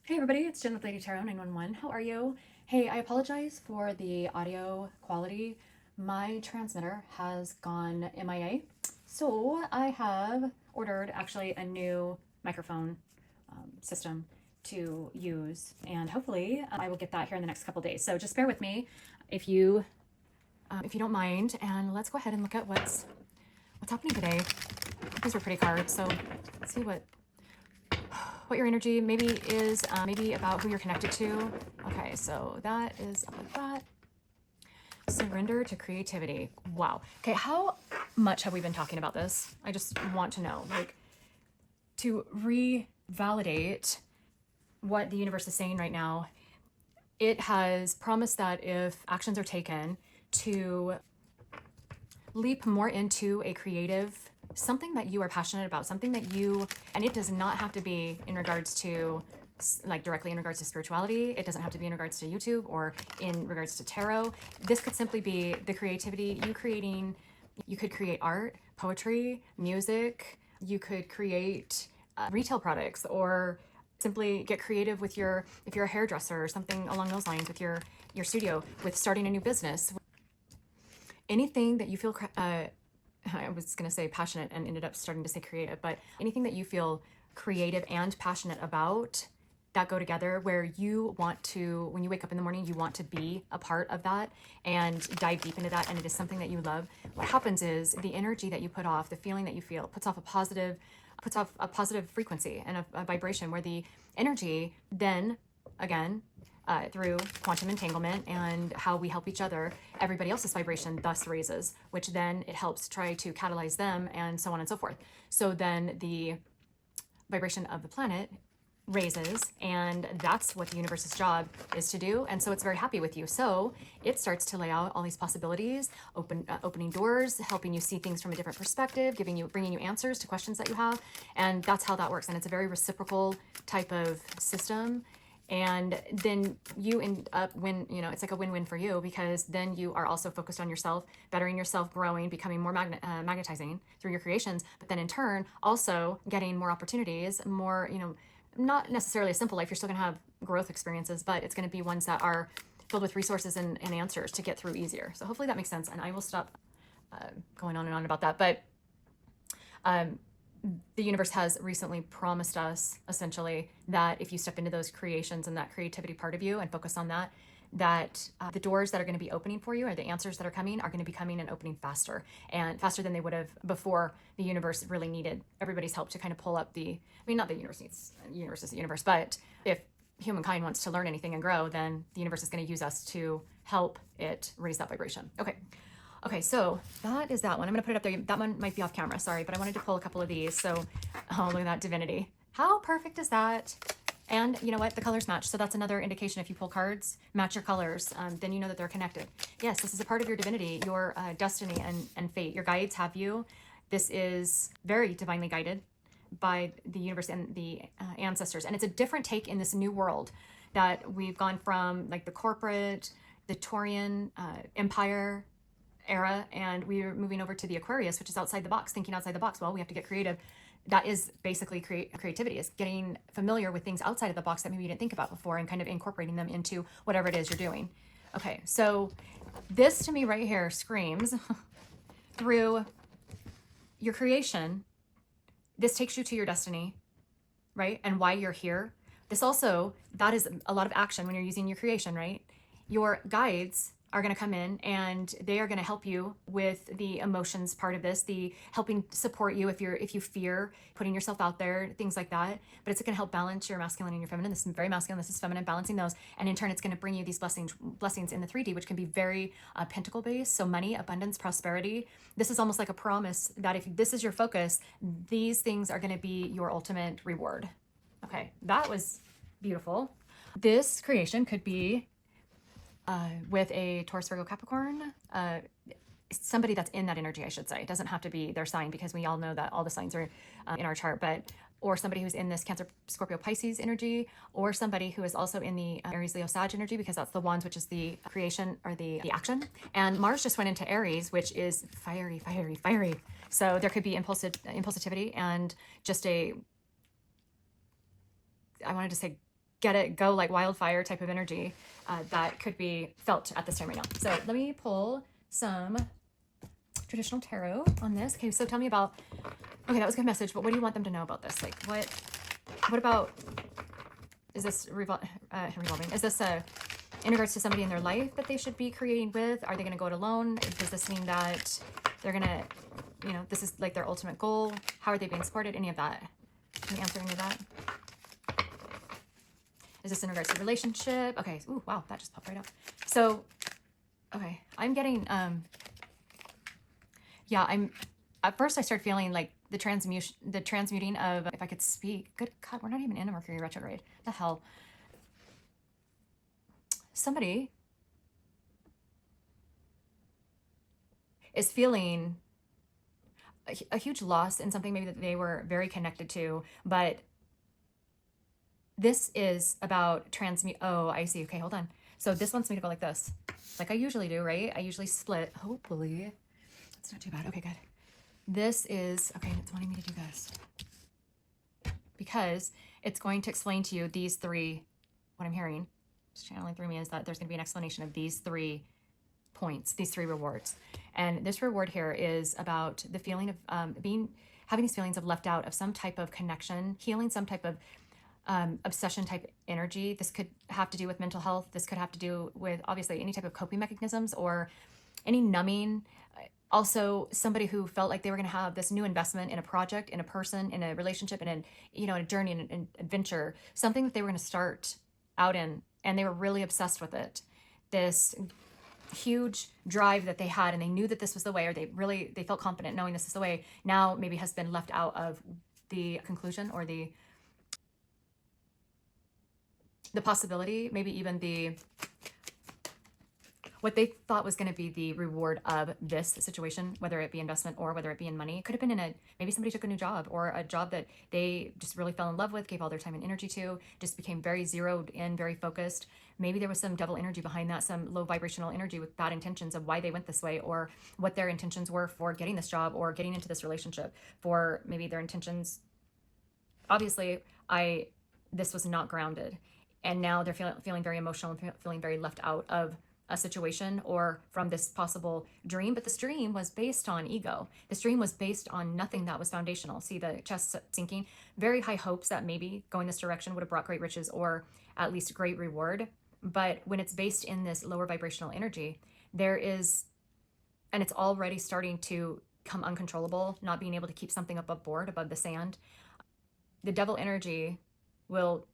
Hey everybody, it's Jenn with Lady Tarot 911. How are you? Hey, I apologize for the audio quality. My transmitter has gone MIA, so I have ordered actually a new microphone system to use, and hopefully I will get that here in the next couple days. So just bear with me if you don't mind, and let's go ahead and look at what's happening today. These are pretty cards, so let's see what your energy maybe is, maybe about who you're connected to. Okay, so that is up like that. Surrender to creativity. Wow. Okay, how much have we been talking about this? I just want to know, like, to revalidate what the universe is saying right now. It has promised that if actions are taken to leap more into a creative, something that you are passionate about, something that you, and it does not have to be in regards to, like, directly in regards to spirituality. It doesn't have to be in regards to YouTube or in regards to tarot. This could simply be the creativity, you creating. You could create art, poetry, music. You could create retail products, or simply get creative with if you're a hairdresser or something along those lines, with your studio, with starting a new business. Anything that you feel I was going to say passionate and ended up starting to say creative, but anything that you feel creative and passionate about that go together, where you want to, when you wake up in the morning, you want to be a part of that and dive deep into that, and it is something that you love. What happens is the energy that you put off, the feeling that you feel, puts off a positive frequency and a vibration, where the energy then, again, through quantum entanglement and how we help each other, everybody else's vibration thus raises, which then it helps try to catalyze them, and so on and so forth. So then the vibration of the planet raises, and that's what the universe's job is to do. And so it's very happy with you. So it starts to lay out all these possibilities, opening doors, helping you see things from a different perspective, bringing you answers to questions that you have. And that's how that works. And it's a very reciprocal type of system. And then you end up it's like a win-win for you, because then you are also focused on yourself, bettering yourself, growing, becoming more magnetizing through your creations, but then in turn also getting more opportunities, more, not necessarily a simple life. You're still going to have growth experiences, but it's going to be ones that are filled with resources and answers to get through easier. So hopefully that makes sense. And I will stop going on and on about that. But the universe has recently promised us, essentially, that if you step into those creations and that creativity part of you and focus on that, the doors that are going to be opening for you, or the answers that are coming, are going to be coming and opening faster, and faster than they would have before. The universe really needed everybody's help to kind of pull up not the universe needs, universe is the universe, but if humankind wants to learn anything and grow, then the universe is going to use us to help it raise that vibration. Okay, so that is that one. I'm going to put it up there. That one might be off camera, sorry, but I wanted to pull a couple of these. So, oh, look at that divinity. How perfect is that? And you know what? The colors match. So that's another indication. If you pull cards, match your colors, then you know that they're connected. Yes, this is a part of your divinity, your destiny and fate. Your guides have you. This is very divinely guided by the universe and the ancestors. And it's a different take in this new world that we've gone from, like the corporate, the Taurian empire era, and we're moving over to the Aquarius, which is outside the box, thinking outside the box. Well, we have to get creative. That is basically creativity, is getting familiar with things outside of the box that maybe you didn't think about before, and kind of incorporating them into whatever it is you're doing. Okay, so this to me right here screams through your creation. This takes you to your destiny, right? And why you're here. This also, that is a lot of action when you're using your creation, right? Your guides are going to come in, and they are going to help you with the emotions part of this, the helping support you if you fear putting yourself out there, things like that. But it's going to help balance your masculine and your feminine. This is very masculine, this is feminine, balancing those. And in turn, it's going to bring you these blessings in the 3D, which can be very pentacle based. So money, abundance, prosperity. This is almost like a promise that if this is your focus, these things are going to be your ultimate reward. Okay, that was beautiful. This creation could be with a Taurus, Virgo, Capricorn, somebody that's in that energy, I should say. It doesn't have to be their sign, because we all know that all the signs are in our chart, or somebody who's in this Cancer, Scorpio, Pisces energy, or somebody who is also in the Aries, Leo, Sag energy, because that's the wands, which is the creation, or the action. And Mars just went into Aries, which is fiery, fiery, fiery. So there could be impulsivity and just I wanted to say get it, go like wildfire type of energy that could be felt at this time right now. So let me pull some traditional tarot on this. Okay, so tell me about, okay, that was a good message, but what do you want them to know about this? Like what about, is this revolving? Is this in regards to somebody in their life that they should be creating with? Are they going to go it alone? Does this mean that they're going to, you know, this is like their ultimate goal? How are they being supported? Any of that? Can you answer any of that? Is this in regards to relationship? Okay. Ooh, wow, that just popped right up. So, okay, I'm getting, yeah, at first I started feeling like the transmuting of, if I could speak, good God, we're not even in a Mercury retrograde. The hell? Somebody is feeling a huge loss in something maybe that they were very connected to, but this is about transmute. Oh, I see. Okay, hold on. So this wants me to go like this, like I usually do, right? I usually split. Hopefully, it's not too bad. Okay, good. This is, okay, it's wanting me to do this because it's going to explain to you these three, what I'm hearing, it's channeling through me, is that there's going to be an explanation of these 3 points, these 3 rewards. And this reward here is about the feeling of having these feelings of left out of some type of connection, healing some type of obsession type energy. This could have to do with mental health. This could have to do with obviously any type of coping mechanisms or any numbing. Also, somebody who felt like they were going to have this new investment in a project, in a person, in a relationship, in a journey, in an adventure, something that they were going to start out in, and they were really obsessed with it. This huge drive that they had, and they knew that this was the way, or they felt confident knowing this is the way. Now maybe has been left out of the conclusion, or the possibility, maybe even what they thought was going to be the reward of this situation, whether it be investment or whether it be in money. Could have been maybe somebody took a new job, or a job that they just really fell in love with, gave all their time and energy to, just became very zeroed in, very focused. Maybe there was some double energy behind that, some low vibrational energy with bad intentions of why they went this way, or what their intentions were for getting this job or getting into this relationship, for maybe their intentions. Obviously, this was not grounded. And now they're feeling very emotional and feeling very left out of a situation or from this possible dream. But this dream was based on ego. This dream was based on nothing that was foundational. See the chest sinking, very high hopes that maybe going this direction would have brought great riches or at least great reward. But when it's based in this lower vibrational energy, there is, and it's already starting to become uncontrollable, not being able to keep something above board, above the sand. The devil energy will,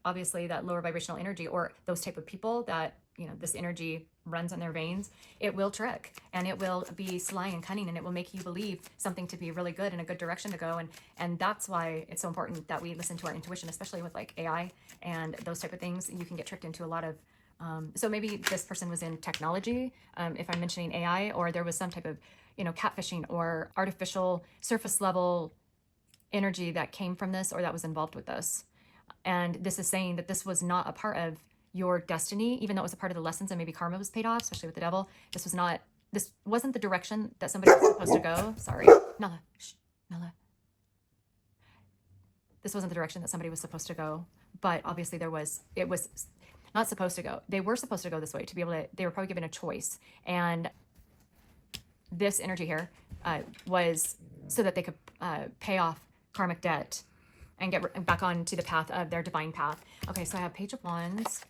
obviously that lower vibrational energy, or those type of people that, this energy runs in their veins, it will trick, and it will be sly and cunning, and it will make you believe something to be really good and a good direction to go. And that's why it's so important that we listen to our intuition, especially with like AI and those type of things. You can get tricked into a lot of, so maybe this person was in technology, if I'm mentioning AI, or there was some type of, catfishing or artificial surface level energy that came from this, or that was involved with this. And this is saying that this was not a part of your destiny, even though it was a part of the lessons, and maybe karma was paid off, especially with the devil. This wasn't the direction that somebody was supposed to go. Sorry, Nala, shh, Nala. This wasn't the direction that somebody was supposed to go, but obviously it was not supposed to go. They were supposed to go this way to be able to, they were probably given a choice. And this energy here was so that they could pay off karmic debt and get back onto the path of their divine path. Okay, so I have Page of Wands.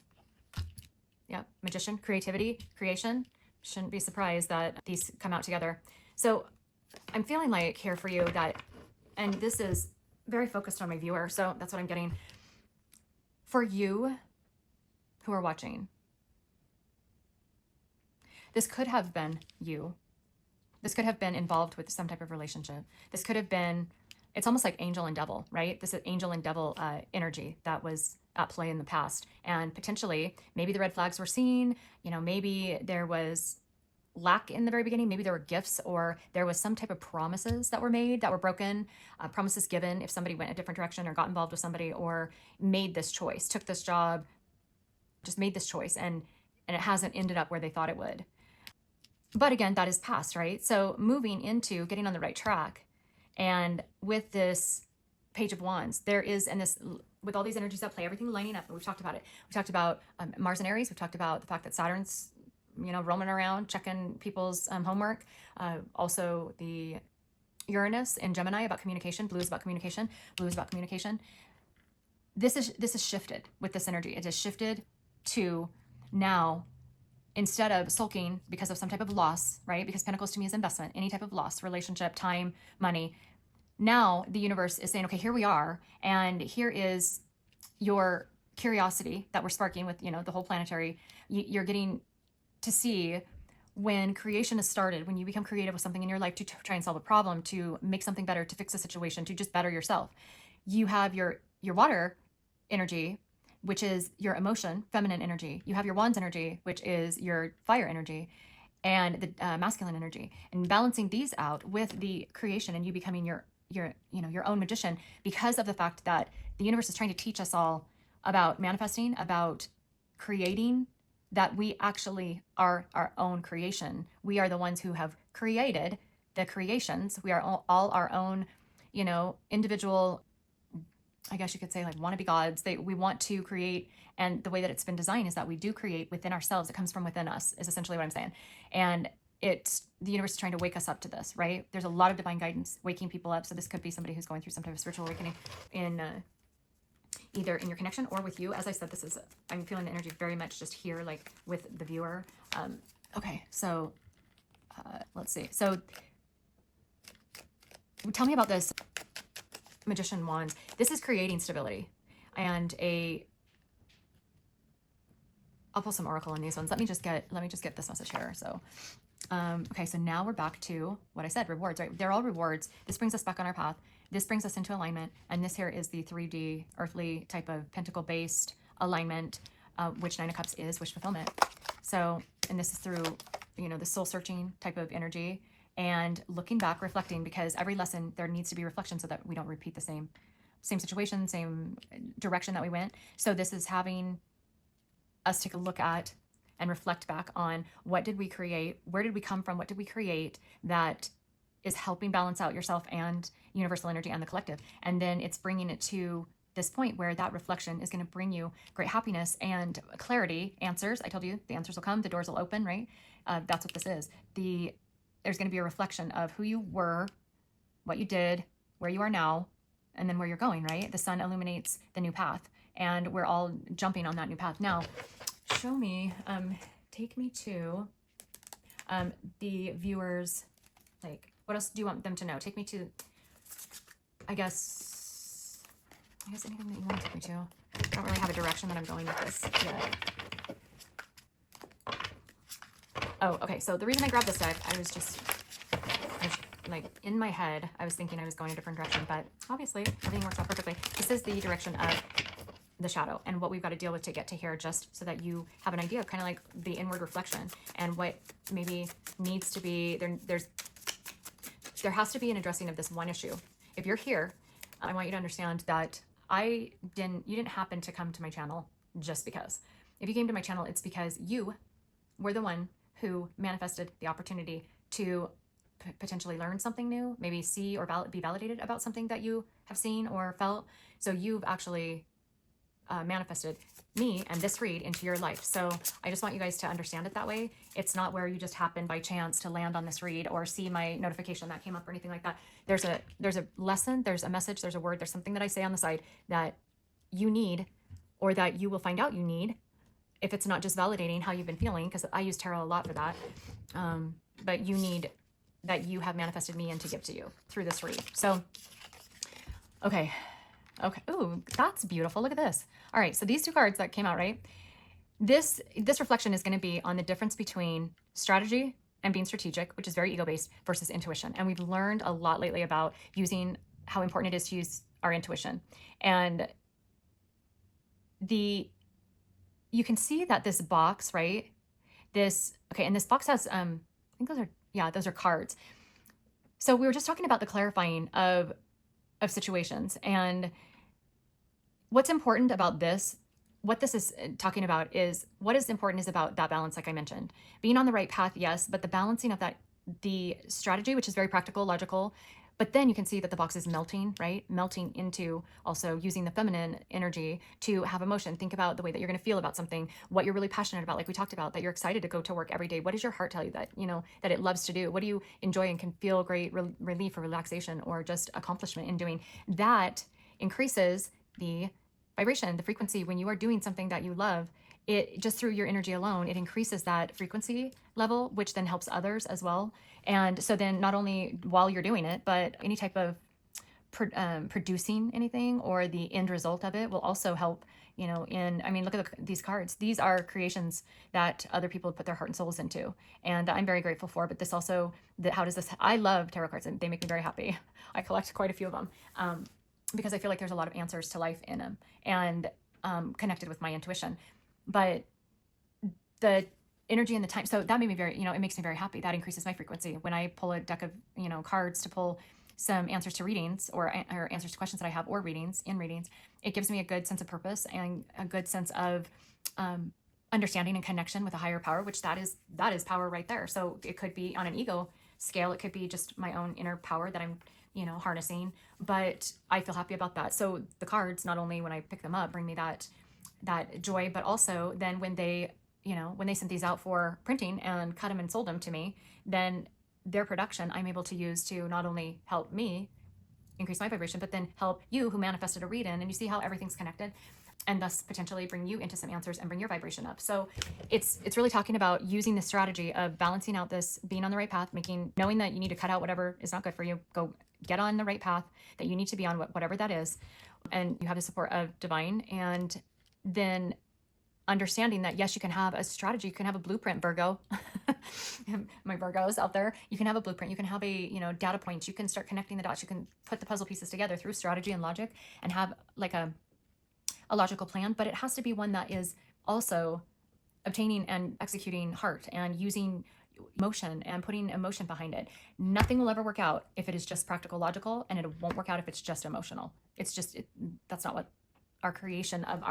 Yep, Magician, creativity, creation. Shouldn't be surprised that these come out together. So I'm feeling like here for you that, and this is very focused on my viewer, so that's what I'm getting. For you who are watching, this could have been you. This could have been involved with some type of relationship. This could have been, it's almost like angel and devil, right? This is angel and devil energy that was at play in the past. And potentially, maybe the red flags were seen, maybe there was lack in the very beginning, maybe there were gifts, or there was some type of promises that were made that were broken, promises given if somebody went a different direction or got involved with somebody, or made this choice, took this job, just made this choice, and it hasn't ended up where they thought it would. But again, that is past, right? So moving into getting on the right track, and with this Page of Wands, there is, and this with all these energies at play, everything lining up, and we've talked about it. We talked about Mars and Aries. We've talked about the fact that Saturn's, roaming around, checking people's homework. Also the Uranus in Gemini about communication. Blue is about communication. Blue is about communication. This is shifted with this energy. It is shifted to now, instead of sulking because of some type of loss, right? Because Pentacles to me is investment, any type of loss, relationship, time, money. Now the universe is saying, okay, here we are, and here is your curiosity that we're sparking with, the whole planetary. You're getting to see when creation is started, when you become creative with something in your life to try and solve a problem, to make something better, to fix a situation, to just better yourself. You have your water energy, which is your emotion, feminine energy. You have your wands energy, which is your fire energy, and the masculine energy. And balancing these out with the creation and you becoming your own magician, because of the fact that the universe is trying to teach us all about manifesting, about creating, that we actually are our own creation. We are the ones who have created the creations. We are all our own, individual, I guess you could say, like wannabe gods. We want to create, and the way that it's been designed is that we do create within ourselves. It comes from within us, is essentially what I'm saying. And the universe is trying to wake us up to this, right? There's a lot of divine guidance waking people up. So this could be somebody who's going through some type of spiritual awakening in either in your connection or with you. As I said, I'm feeling the energy very much just here, like with the viewer. Okay, so let's see. So tell me about this Magician wands. This is creating stability, and I'll pull some oracle on these ones. Let me just get this message here. So okay, so now we're back to what I said, rewards, right? They're all rewards. This brings us back on our path. This brings us into alignment. And this here is the 3D earthly type of pentacle based alignment, which Nine of Cups is wish fulfillment. So, and this is through, the soul searching type of energy and looking back, reflecting, because every lesson there needs to be reflection so that we don't repeat the same situation, same direction that we went. So this is having us take a look at and reflect back on what did we create? Where did we come from? What did we create that is helping balance out yourself and universal energy and the collective? And then it's bringing it to this point where that reflection is going to bring you great happiness and clarity, answers. I told you the answers will come, the doors will open, right? That's what this is. There's going to be a reflection of who you were, what you did, where you are now, and then where you're going, right? The sun illuminates the new path, and we're all jumping on that new path. Now, show me, take me to the viewers, like, what else do you want them to know? Take me to, I guess anything that you want to take me to. I don't really have a direction that I'm going with this yet. Oh, okay, so the reason I grabbed this deck, I was like, in my head, I was thinking I was going a different direction, but obviously everything works out perfectly. This is the direction of the shadow and what we've got to deal with to get to here, just so that you have an idea of kind of like the inward reflection and what maybe needs to be there. There has to be an addressing of this one issue. If you're here, I want you to understand that you didn't happen to come to my channel just because. If you came to my channel, it's because you were the one who manifested the opportunity to potentially learn something new, maybe see or be validated about something that you have seen or felt. So you've actually manifested me and this read into your life. So I just want you guys to understand it that way. It's not where you just happen by chance to land on this read or see my notification that came up or anything like that. There's a lesson, there's a message, there's a word, there's something that I say on the side that you need, or that you will find out you need, if it's not just validating how you've been feeling, because I use tarot a lot for that. But you need that you have manifested me in to give to you through this read. So, okay. Ooh, that's beautiful. Look at this. All right. So these two cards that came out, right? This reflection is going to be on the difference between strategy and being strategic, which is very ego-based, versus intuition. And we've learned a lot lately about using how important it is to use our intuition. And you can see that this box, right? And this box has, I think those are cards. So we were just talking about the clarifying of situations, and what's important about this, what this is talking about is, what is important is about that balance, like I mentioned. Being on the right path, yes, but the balancing of that, the strategy, which is very practical, logical, But then you can see that the box is melting, right? Melting into also using the feminine energy to have emotion. Think about the way that you're going to feel about something, what you're really passionate about, like we talked about, that you're excited to go to work every day. What does your heart tell you that, that it loves to do? What do you enjoy and can feel great relief or relaxation or just accomplishment in doing? That increases the vibration, the frequency. When you are doing something that you love, it just through your energy alone, it increases that frequency level, which then helps others as well. And so then not only while you're doing it, but any type of producing anything or the end result of it will also help, look at these cards. These are creations that other people put their heart and souls into. And I'm very grateful for, but this also, I love tarot cards and they make me very happy. I collect quite a few of them because I feel like there's a lot of answers to life in them and connected with my intuition. But the energy and the time, so that made me it makes me very happy. That increases my frequency. When I pull a deck of, cards to pull some answers to readings or answers to questions that I have or readings, it gives me a good sense of purpose and a good sense of understanding and connection with a higher power, which that is power right there. So it could be on an ego scale. It could be just my own inner power that I'm, harnessing, but I feel happy about that. So the cards, not only when I pick them up, bring me that joy, but also then when they sent these out for printing and cut them and sold them to me, then their production I'm able to use to not only help me increase my vibration, but then help you who manifested a read-in, and you see how everything's connected, and thus potentially bring you into some answers and bring your vibration up. So it's really talking about using the strategy of balancing out this, being on the right path, knowing that you need to cut out whatever is not good for you, go get on the right path that you need to be on, whatever that is, and you have the support of divine, and then understanding that, yes, you can have a strategy, you can have a blueprint, Virgo. My Virgos out there, you can have a blueprint, you can have a, data points, you can start connecting the dots, you can put the puzzle pieces together through strategy and logic and have like a logical plan, but it has to be one that is also obtaining and executing heart and using emotion and putting emotion behind it. Nothing will ever work out if it is just practical, logical, and it won't work out if it's just emotional. That's not what our creation of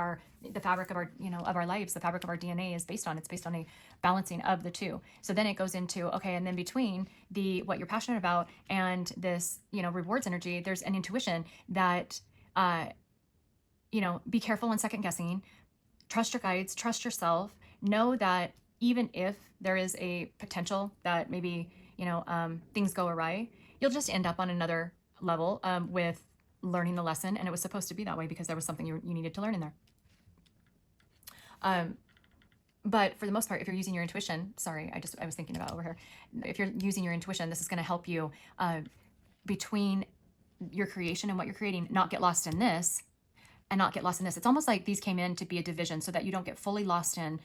the fabric of our, of our lives, the fabric of our DNA is based on. It's based on a balancing of the two. So then it goes into, okay, and then between what you're passionate about and this, rewards energy, there's an intuition that, be careful when second guessing, trust your guides, trust yourself, know that even if there is a potential that maybe, things go awry, you'll just end up on another level with learning the lesson, and it was supposed to be that way because there was something you needed to learn in there. But for the most part, if you're using your intuition, sorry, I was thinking about over here. If you're using your intuition, this is going to help you between your creation and what you're creating, not get lost in this and not get lost in this. It's almost like these came in to be a division so that you don't get fully lost in,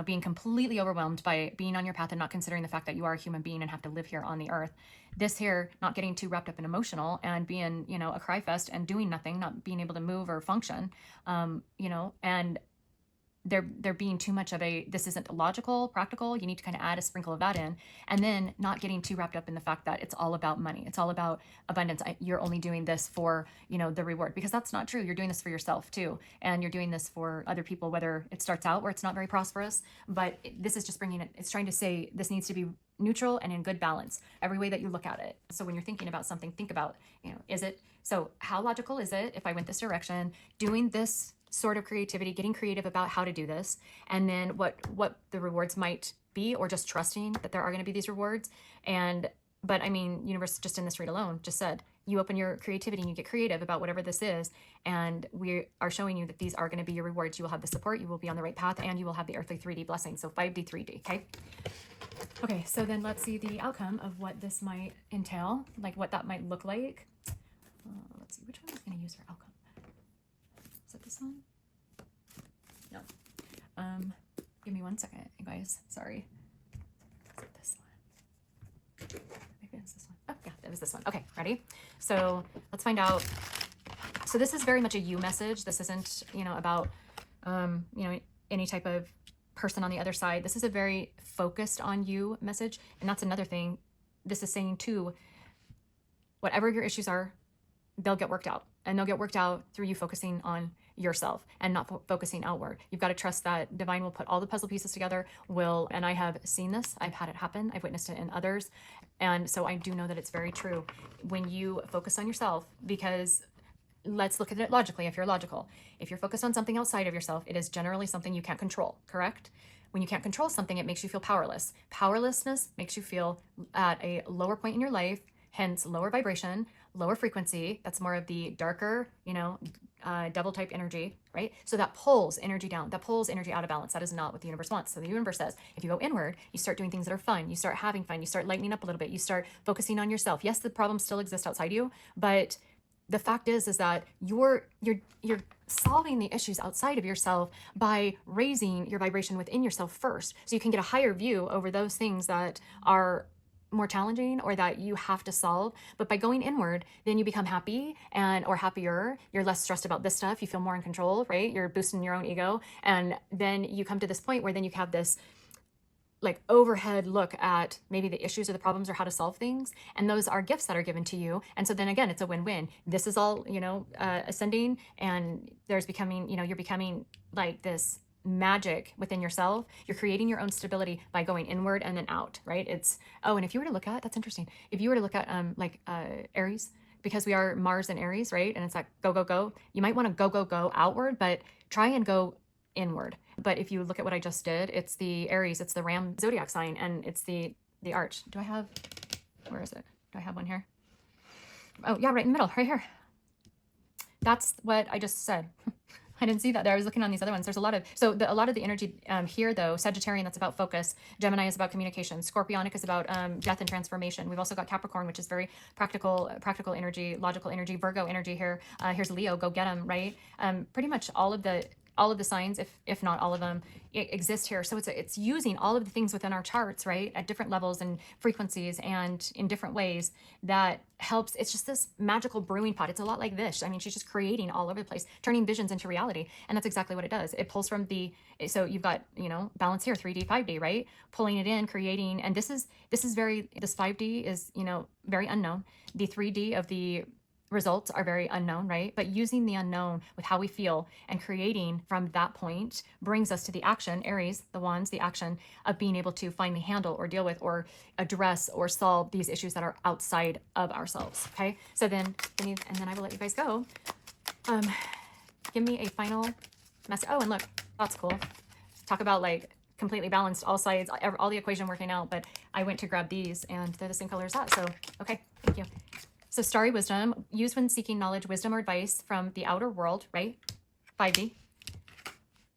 being completely overwhelmed by being on your path and not considering the fact that you are a human being and have to live here on the earth. This here, not getting too wrapped up in emotional and being, a cry fest and doing nothing, not being able to move or function, and there being too much of this isn't logical, practical. You need to kind of add a sprinkle of that in, and then not getting too wrapped up in the fact that it's all about money. It's all about abundance. You're only doing this for, the reward, because that's not true. You're doing this for yourself too. And you're doing this for other people, whether it starts out where it's not very prosperous, but this is just it's trying to say this needs to be neutral and in good balance, every way that you look at it. So when you're thinking about something, think about, so how logical is it if I went this direction, doing this sort of creativity, getting creative about how to do this, and then what the rewards might be, or just trusting that there are going to be these rewards. But universe just in this read alone just said, you open your creativity and you get creative about whatever this is, and we are showing you that these are going to be your rewards. You will have the support, you will be on the right path, and you will have the earthly 3D blessing. So 5D, 3D, okay, so then let's see the outcome of what this might entail, like what that might look like. Let's see, which one I'm going to use for outcome. Is it this one? No. Give me 1 second, you guys. Sorry. Is it this one? Maybe it's this one. Oh, yeah, it was this one. Okay, ready? So let's find out. So this is very much a you message. This isn't, about, any type of person on the other side. This is a very focused on you message. And that's another thing. This is saying too, whatever your issues are, they'll get worked out, and they'll get worked out through you focusing on yourself and not focusing outward. You've got to trust that divine will put all the puzzle pieces together, and I have seen this, I've had it happen, I've witnessed it in others. And so I do know that it's very true when you focus on yourself, because let's look at it logically. If you're logical, if you're focused on something outside of yourself, it is generally something you can't control, correct? When you can't control something, it makes you feel powerless. Powerlessness makes you feel at a lower point in your life, hence lower vibration, lower frequency. That's more of the darker, devil type energy, right? So that pulls energy down, that pulls energy out of balance. That is not what the universe wants. So the universe says, if you go inward, you start doing things that are fun, you start having fun, you start lightening up a little bit, you start focusing on yourself. Yes, the problems still exist outside you, but the fact is that you're solving the issues outside of yourself by raising your vibration within yourself first, so you can get a higher view over those things that are more challenging or that you have to solve. But by going inward, then you become happy or happier. You're less stressed about this stuff. You feel more in control, right? You're boosting your own ego. And then you come to this point where then you have this like overhead look at maybe the issues or the problems or how to solve things. And those are gifts that are given to you. And so then again, it's a win-win. This is all, ascending, and there's becoming, you're becoming like this magic within yourself. You're creating your own stability by going inward and then out, right? And if you were to look at, that's interesting. If you were to look at Aries, because we are Mars and Aries, right? And it's like go, go, go. You might want to go, go, go outward, but try and go inward. But if you look at what I just did, it's the Aries, it's the Ram zodiac sign, and it's the arch. Where is it? Do I have one here? Oh yeah, right in the middle, right here. That's what I just said. I didn't see that there. I was looking on these other ones. There's a lot of the energy here though. Sagittarian, that's about focus. Gemini is about communication. Scorpionic is about death and transformation. We've also got Capricorn, which is very practical energy, logical energy. Virgo energy here. Here's Leo, go get them, right? Pretty much all of the signs, if not all of them, exist here. So it's using all of the things within our charts, right, at different levels and frequencies and in different ways that helps. It's just this magical brewing pot. It's a lot like this. I mean, she's just creating all over the place, turning visions into reality. And that's exactly what it does. It pulls from so you've got, balance here, 3D, 5D, right? Pulling it in, creating. And this 5D is, very unknown. The 3D of the results are very unknown, right? But using the unknown with how we feel and creating from that point brings us to the action, Aries, the wands, the action of being able to finally handle or deal with or address or solve these issues that are outside of ourselves. Okay. So then I will let you guys go. Give me a final message. Oh, and look, that's cool. Talk about like completely balanced, all sides, all the equation working out, but I went to grab these and they're the same color as that. So, okay. Thank you. So starry wisdom, used when seeking knowledge, wisdom, or advice from the outer world, right? 5D.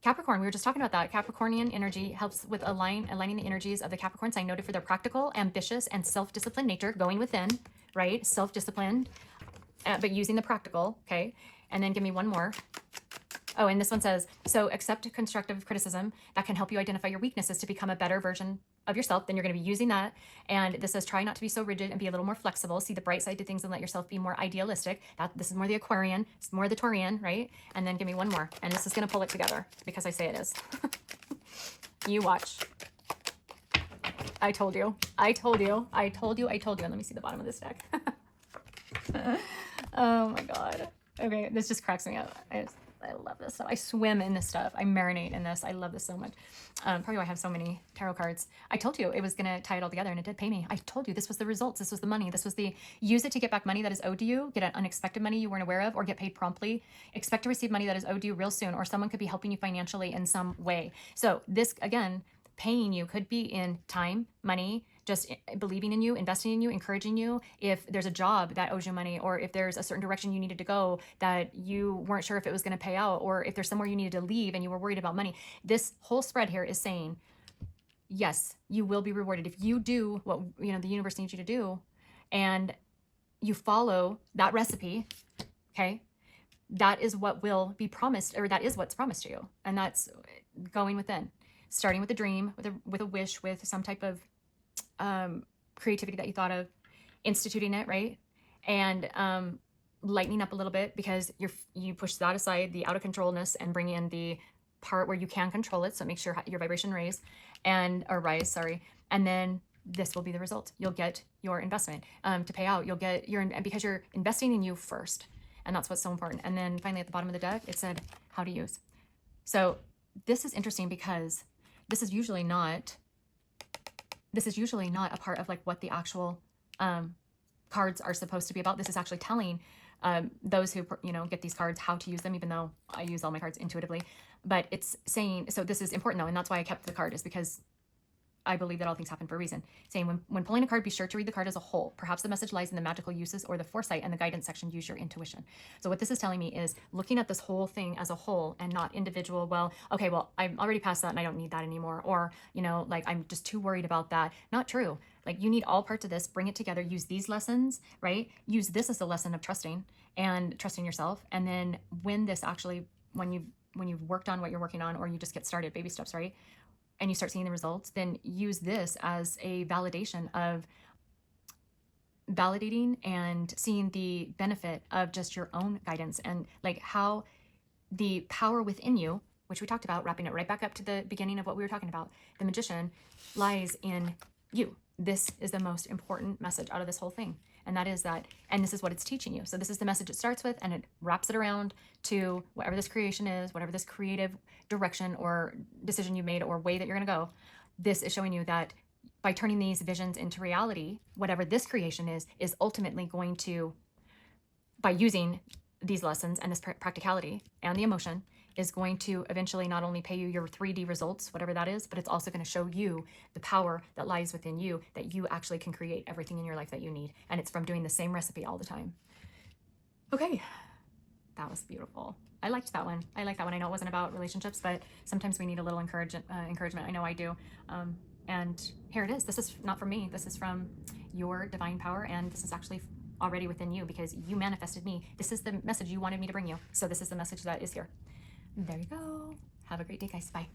Capricorn, we were just talking about that. Capricornian energy helps with aligning the energies of the Capricorn sign, noted for their practical, ambitious, and self-disciplined nature, going within, right? Self-disciplined, but using the practical, okay? And then give me one more. Oh, and this one says, so accept constructive criticism that can help you identify your weaknesses to become a better version of yourself. Then you're going to be using that. And this says, try not to be so rigid and be a little more flexible. See the bright side to things and let yourself be more idealistic. This is more the Aquarian. It's more the Taurian, right? And then give me one more. And this is going to pull it together because I say it is. You watch. I told you. I told you. I told you. I told you. And let me see the bottom of this deck. Oh my God. Okay. This just cracks me up. I love this stuff. I swim in this stuff. I marinate in this. I love this so much. Probably why I have so many tarot cards. I told you it was going to tie it all together, and it did pay me. I told you this was the results. This was the money. This was use it to get back money that is owed to you, get an unexpected money you weren't aware of, or get paid promptly. Expect to receive money that is owed to you real soon, or someone could be helping you financially in some way. So this, again, paying you could be in time, money, just believing in you, investing in you, encouraging you. If there's a job that owes you money, or if there's a certain direction you needed to go that you weren't sure if it was going to pay out, or if there's somewhere you needed to leave and you were worried about money, this whole spread here is saying, yes, you will be rewarded. If you do what the universe needs you to do and you follow that recipe, okay, that is what will be promised, or that is what's promised to you. And that's going within, starting with a dream, with a wish, with some type of creativity that you thought of, instituting it, right? And lightening up a little bit, because you push that aside, the out of controlness, and bring in the part where you can control it. So it makes your vibration rise, and then this will be the result. You'll get your investment to pay out. You'll get because you're investing in you first. And that's what's so important. And then finally at the bottom of the deck, it said how to use. So this is interesting because this is usually not a part of like what the actual cards are supposed to be about. This is actually telling those who, you know, get these cards how to use them, even though I use all my cards intuitively. But it's saying, so this is important though, and that's why I kept the card, is because I believe that all things happen for a reason. Saying when pulling a card, be sure to read the card as a whole. Perhaps the message lies in the magical uses or the foresight and the guidance section. Use your intuition. So what this is telling me is looking at this whole thing as a whole and not individual. Well, okay, well, I'm already past that and I don't need that anymore. Or, you know, like I'm just too worried about that. Not true. Like you need all parts of this, bring it together, use these lessons, right? Use this as a lesson of trusting and trusting yourself. And then when this actually, when you've worked on what you're working on, or you just get started, baby steps, right? And you start seeing the results, then use this as a validation of validating and seeing the benefit of just your own guidance, and like how the power within you, which we talked about, wrapping it right back up to the beginning of what we were talking about, the magician lies in you. This is the most important message out of this whole thing. And that is that, and this is what it's teaching you. So this is the message it starts with, and it wraps it around to whatever this creation is, whatever this creative direction or decision you made or way that you're going to go. This is showing you that by turning these visions into reality, whatever this creation is ultimately going to, by using these lessons and this practicality and the emotion, is going to eventually not only pay you your 3D results, whatever that is, but it's also going to show you the power that lies within you, that you actually can create everything in your life that you need. And it's from doing the same recipe all the time. Okay, that was beautiful. I liked that one. I like that one. I know it wasn't about relationships, but sometimes we need a little encouragement. I know I do. And here it is. This is not from me. This is from your divine power. And this is actually already within you because you manifested me. This is the message you wanted me to bring you. So this is the message that is here. There you go. Have a great day, guys. Bye.